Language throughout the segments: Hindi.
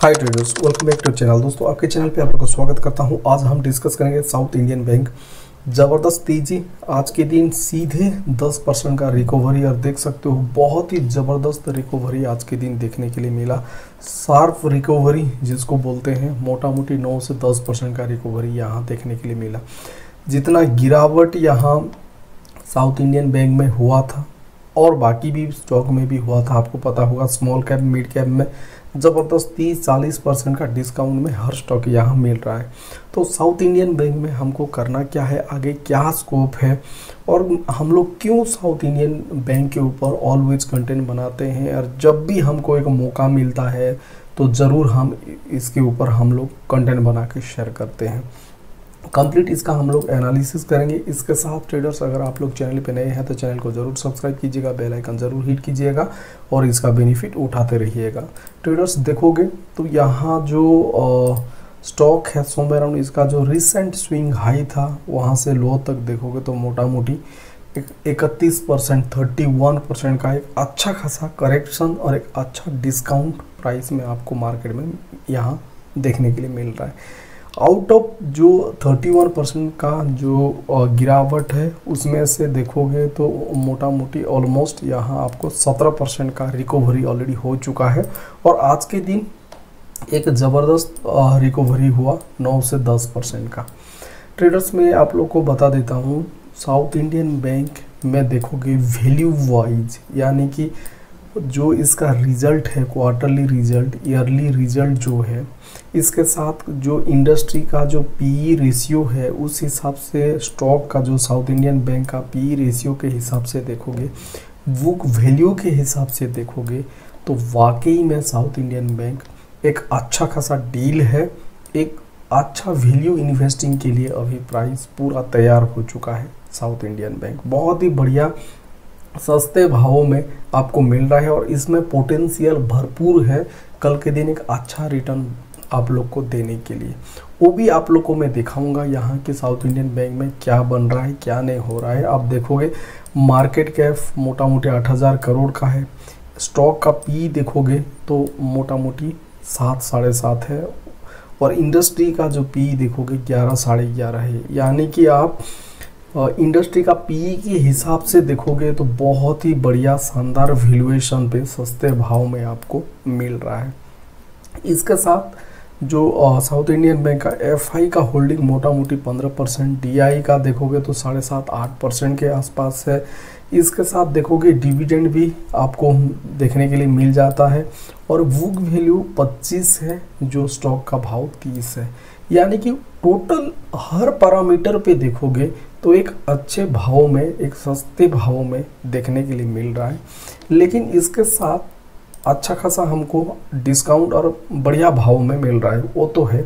Hi traders, welcome back to channel. दोस्तों, आपके चैनल पे आप लोगों का स्वागत करता हूं। आज हम डिस्कस करेंगे साउथ इंडियन बैंक। ज़बरदस्त तेजी आज के दिन, सीधे 10% का रिकवरी, और देख सकते हो बहुत ही ज़बरदस्त रिकवरी आज के दिन देखने के लिए मिला। शार्प रिकवरी जिसको बोलते हैं, मोटा मोटी 9 से 10% का रिकवरी यहाँ देखने के लिए मिला। जितना गिरावट यहाँ साउथ इंडियन बैंक में हुआ था और बाकी भी स्टॉक में भी हुआ था, आपको पता होगा स्मॉल कैप मिड कैप में ज़बरदस्त 30-40% का डिस्काउंट में हर स्टॉक यहाँ मिल रहा है। तो साउथ इंडियन बैंक में हमको करना क्या है, आगे क्या स्कोप है, और हम लोग क्यों साउथ इंडियन बैंक के ऊपर ऑलवेज कंटेंट बनाते हैं, और जब भी हमको एक मौका मिलता है तो ज़रूर हम इसके ऊपर हम लोग कंटेंट बना के शेयर करते हैं। कंप्लीट इसका हम लोग एनालिसिस करेंगे। इसके साथ ट्रेडर्स, अगर आप लोग चैनल पे नए हैं तो चैनल को ज़रूर सब्सक्राइब कीजिएगा, बेल आइकन ज़रूर हिट कीजिएगा और इसका बेनिफिट उठाते रहिएगा। ट्रेडर्स देखोगे तो यहाँ जो स्टॉक है सोमवार, इसका जो रिसेंट स्विंग हाई था वहाँ से लो तक देखोगे तो मोटा मोटी 31%, 31% का एक अच्छा खासा करेक्शन और एक अच्छा डिस्काउंट प्राइस में आपको मार्केट में यहाँ देखने के लिए मिल रहा है। आउट ऑफ जो 31% का जो गिरावट है उसमें से देखोगे तो मोटा मोटी ऑलमोस्ट यहाँ आपको 17% का रिकवरी ऑलरेडी हो चुका है, और आज के दिन एक ज़बरदस्त रिकवरी हुआ 9 से 10% का। ट्रेडर्स में आप लोग को बता देता हूँ, साउथ इंडियन बैंक में देखोगे वैल्यू वाइज, यानी कि जो इसका रिजल्ट है, क्वार्टरली रिजल्ट, ईयरली रिजल्ट जो है, इसके साथ जो इंडस्ट्री का जो पीई रेशियो है, उस हिसाब से स्टॉक का जो साउथ इंडियन बैंक का पीई रेशियो के हिसाब से देखोगे, बुक वैल्यू के हिसाब से देखोगे, तो वाकई में साउथ इंडियन बैंक एक अच्छा खासा डील है। एक अच्छा वैल्यू इन्वेस्टिंग के लिए अभी प्राइस पूरा तैयार हो चुका है। साउथ इंडियन बैंक बहुत ही बढ़िया सस्ते भावों में आपको मिल रहा है, और इसमें पोटेंशियल भरपूर है कल के दिन एक अच्छा रिटर्न आप लोग को देने के लिए। वो भी आप लोग को मैं दिखाऊंगा यहाँ के साउथ इंडियन बैंक में क्या बन रहा है, क्या नहीं हो रहा है। आप देखोगे मार्केट कैप मोटा मोटी 8,000 करोड़ का है। स्टॉक का पी देखोगे तो मोटा मोटी 7, 7.5 है, और इंडस्ट्री का जो पी देखोगे 11, 11.5 है। यानी कि आप इंडस्ट्री का पी के हिसाब से देखोगे तो बहुत ही बढ़िया शानदार वैल्यूएशन पे सस्ते भाव में आपको मिल रहा है। इसके साथ जो साउथ इंडियन बैंक का एफआई का होल्डिंग मोटा मोटी 15%, डीआई का देखोगे तो 7.5-8% के आसपास है। इसके साथ देखोगे डिविडेंड भी आपको देखने के लिए मिल जाता है, और बुक वैल्यू 25 है, जो स्टॉक का भाव 30 है। यानी कि टोटल हर पैरामीटर पे देखोगे तो एक अच्छे भाव में, एक सस्ते भाव में देखने के लिए मिल रहा है। लेकिन इसके साथ अच्छा खासा हमको डिस्काउंट और बढ़िया भाव में मिल रहा है, वो तो है।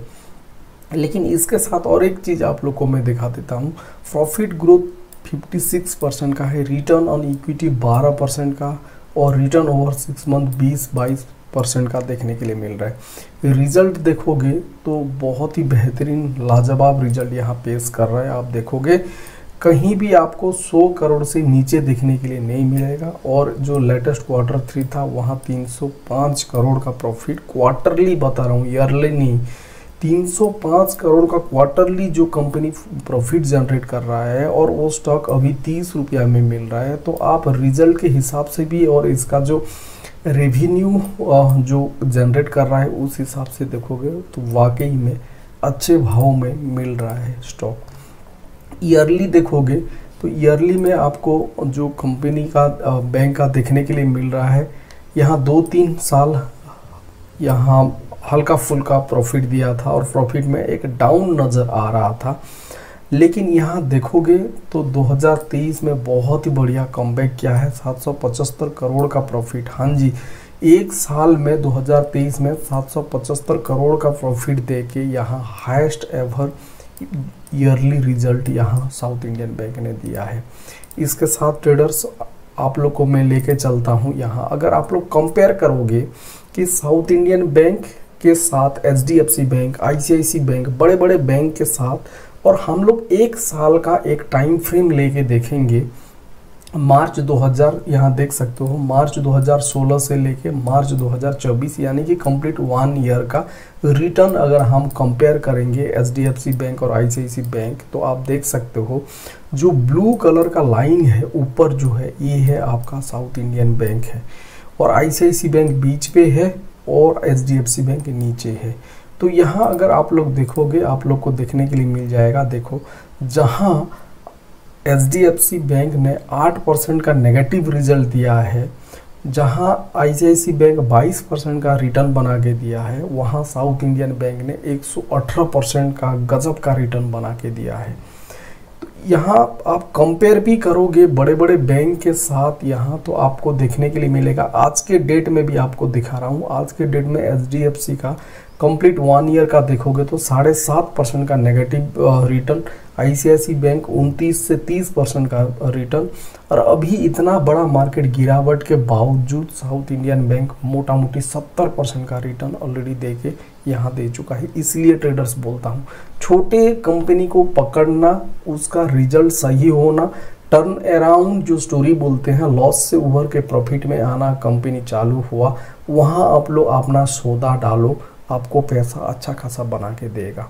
लेकिन इसके साथ और एक चीज़ आप लोग को मैं दिखा देता हूँ। प्रॉफिट ग्रोथ 56% का है, रिटर्न ऑन इक्विटी 12% का, और रिटर्न ओवर 6 मंथ 20-22% का देखने के लिए मिल रहा है। रिजल्ट देखोगे तो बहुत ही बेहतरीन लाजवाब रिजल्ट यहाँ पेश कर रहा है। आप देखोगे कहीं भी आपको 100 करोड़ से नीचे देखने के लिए नहीं मिलेगा, और जो लेटेस्ट क्वार्टर 3 था वहाँ 305 करोड़ का प्रॉफिट, क्वार्टरली बता रहा हूँ, ईयरली नहीं, 305 करोड़ का क्वार्टरली जो कंपनी प्रॉफिट जनरेट कर रहा है, और वो स्टॉक अभी 30 रुपया में मिल रहा है। तो आप रिजल्ट के हिसाब से भी और इसका जो रेवेन्यू जो जनरेट कर रहा है उस हिसाब से देखोगे तो वाकई में अच्छे भाव में मिल रहा है स्टॉक। ईयरली देखोगे तो ईयरली में आपको जो कंपनी का बैंक का देखने के लिए मिल रहा है, यहाँ 2-3 साल यहाँ हल्का फुल्का प्रॉफिट दिया था, और प्रॉफिट में एक डाउन नज़र आ रहा था। लेकिन यहाँ देखोगे तो 2023 में बहुत ही बढ़िया कमबैक किया है, 775 करोड़ का प्रॉफिट। हाँ जी, एक साल में 2023 में 775 करोड़ का प्रॉफिट दे के यहाँ हाईएस्ट एवर ईयरली रिजल्ट यहाँ साउथ इंडियन बैंक ने दिया है। इसके साथ ट्रेडर्स आप लोग को मैं लेके चलता हूँ यहाँ। अगर आप लोग कंपेयर करोगे कि साउथ इंडियन बैंक के साथ एचडीएफसी बैंक, आईसीआईसी बैंक, बड़े बड़े बैंक के साथ, और हम लोग एक साल का एक टाइम फ्रेम लेके देखेंगे मार्च 2000 यहाँ देख सकते हो, मार्च 2016 से लेके मार्च 2024 यानी कि कंप्लीट 1 ईयर का रिटर्न अगर हम कंपेयर करेंगे एचडीएफसी बैंक और आईसीआईसी बैंक, तो आप देख सकते हो जो ब्लू कलर का लाइन है ऊपर जो है ये है आपका साउथ इंडियन बैंक है, और आईसीआईसी बैंक बीच पे है और एचडीएफसी बैंक नीचे है। तो यहाँ अगर आप लोग देखोगे, आप लोग को देखने के लिए मिल जाएगा, देखो जहाँ एचडीएफसी बैंक ने 8% का नेगेटिव रिजल्ट दिया है, जहां आईसीआईसी बैंक 22% का रिटर्न बना के दिया है, वहां साउथ इंडियन बैंक ने 118% का गजब का रिटर्न बना के दिया है। तो यहाँ आप कंपेयर भी करोगे बड़े बड़े बैंक के साथ, यहाँ तो आपको देखने के लिए मिलेगा। आज के डेट में भी आपको दिखा रहा हूँ, आज के डेट में एचडीएफसी का कंप्लीट 1 ईयर का देखोगे तो 7.5% का नेगेटिव रिटर्न, आईसीआईसी बैंक 29 से 30% का रिटर्न, और अभी इतना बड़ा मार्केट गिरावट के बावजूद साउथ इंडियन बैंक मोटा मोटी 70% का रिटर्न ऑलरेडी दे के यहाँ दे चुका है। इसलिए ट्रेडर्स बोलता हूँ, छोटे कंपनी को पकड़ना, उसका रिजल्ट सही होना, टर्न अराउंड जो स्टोरी बोलते हैं, लॉस से उभर के प्रॉफिट में आना, कंपनी चालू हुआ, वहाँ आप लोग अपना सौदा डालो, आपको पैसा अच्छा खासा बना के देगा।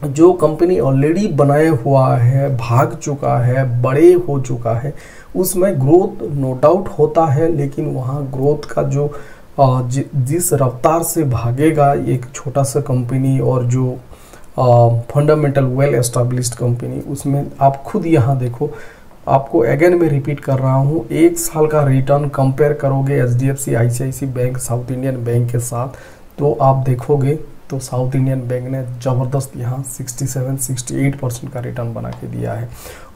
जो कंपनी ऑलरेडी बनाया हुआ है, भाग चुका है, बड़े हो चुका है, उसमें ग्रोथ नो डाउट होता है, लेकिन वहाँ ग्रोथ का जो जिस रफ्तार से भागेगा एक छोटा सा कंपनी और जो फंडामेंटल वेल एस्टेब्लिश्ड कंपनी, उसमें आप खुद यहाँ देखो, आपको अगेन मैं रिपीट कर रहा हूँ, 1 साल का रिटर्न कंपेयर करोगे HDFC, ICIC bank, south Indian bank के साथ, तो आप देखोगे तो साउथ इंडियन बैंक ने ज़बरदस्त यहाँ 67-68% का रिटर्न बना के दिया है।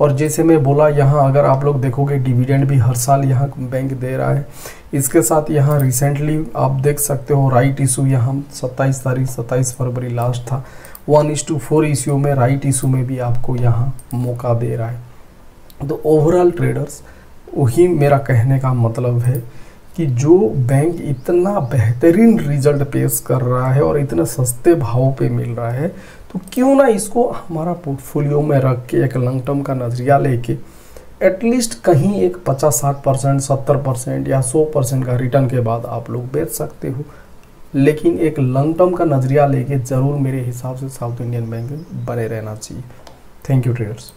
और जैसे मैं बोला, यहाँ अगर आप लोग देखोगे डिविडेंड भी हर साल यहाँ बैंक दे रहा है। इसके साथ यहाँ रिसेंटली आप देख सकते हो राइट इशू, यहाँ 27 फरवरी लास्ट था, 1:4 इशू में, राइट इशू में भी आपको यहाँ मौका दे रहा है। तो ओवरऑल ट्रेडर्स, वही मेरा कहने का मतलब है कि जो बैंक इतना बेहतरीन रिजल्ट पेश कर रहा है और इतने सस्ते भाव पे मिल रहा है, तो क्यों ना इसको हमारा पोर्टफोलियो में रख के एक लॉन्ग टर्म का नज़रिया लेके एटलीस्ट कहीं एक 50-60%, 70% या 100% का रिटर्न के बाद आप लोग बेच सकते हो। लेकिन एक लॉन्ग टर्म का नज़रिया लेके ज़रूर मेरे हिसाब से साउथ इंडियन बैंक बने रहना चाहिए। Thank you traders.